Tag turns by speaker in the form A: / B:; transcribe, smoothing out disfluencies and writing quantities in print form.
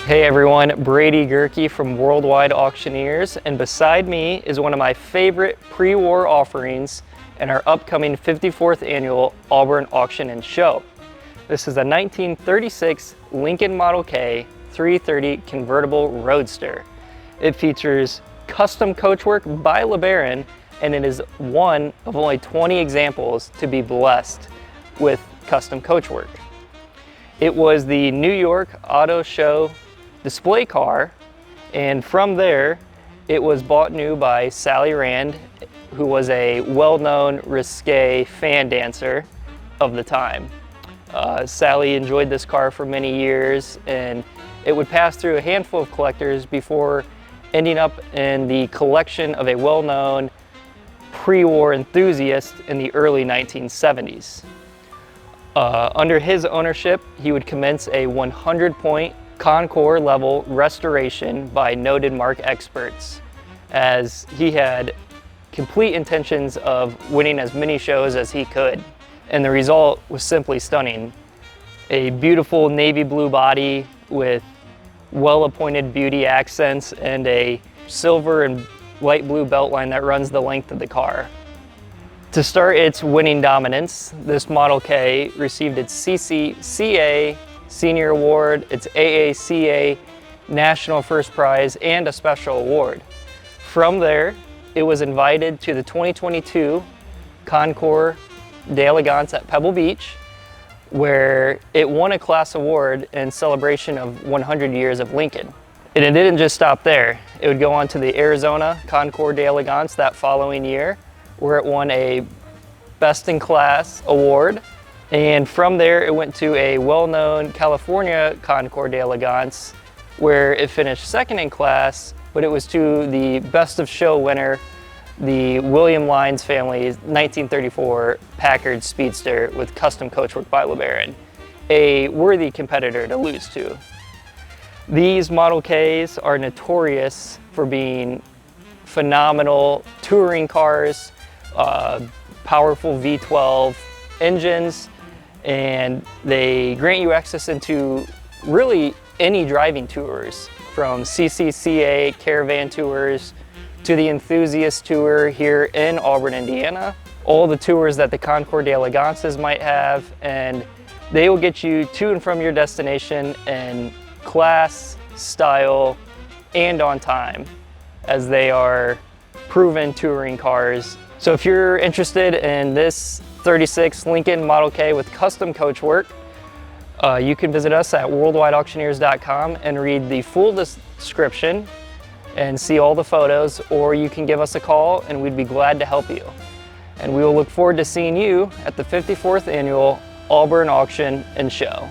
A: Hey everyone, Brady Gerke from Worldwide Auctioneers, and beside me is one of my favorite pre-war offerings in our upcoming 54th annual Auburn Auction and Show. This is a 1936 Lincoln Model K 330 convertible roadster. It features custom coachwork by LeBaron, and it is one of only 20 examples to be blessed with custom coachwork. It was the New York Auto Show display car, and from there it was bought new by Sally Rand, who was a well-known risque fan dancer of the time. Sally enjoyed this car for many years, and it would pass through a handful of collectors before ending up in the collection of a well-known pre-war enthusiast in the early 1970s. Under his ownership, he would commence a 100-point Concours level restoration by noted mark experts, as he had complete intentions of winning as many shows as he could. And the result was simply stunning. A beautiful navy blue body with well-appointed beauty accents and a silver and light blue belt line that runs the length of the car. To start its winning dominance, this Model K received its CCCA Senior Award, its AACA National First Prize, and a special award. From there, it was invited to the 2022 Concours d'Elegance at Pebble Beach, where it won a class award in celebration of 100 years of Lincoln. And it didn't just stop there. It would go on to the Arizona Concours d'Elegance that following year, where it won a Best in Class award. And from there, it went to a well-known California Concours d'Elegance, where it finished second in class, but it was to the Best of Show winner, the William Lyons family's 1934 Packard Speedster with custom coachwork by LeBaron, a worthy competitor to lose to. These Model Ks are notorious for being phenomenal touring cars, powerful V12 engines, and they grant you access into really any driving tours, from CCCA caravan tours to the enthusiast tour here in Auburn, Indiana, all the tours that the Concours d'Elegances might have, and they will get you to and from your destination in class, style, and on time, as they are proven touring cars. So if you're interested in this 36 Lincoln Model K with custom coachwork, you can visit us at worldwideauctioneers.com and read the full description and see all the photos, or you can give us a call and we'd be glad to help you. And we will look forward to seeing you at the 54th annual Auburn Auction and Show.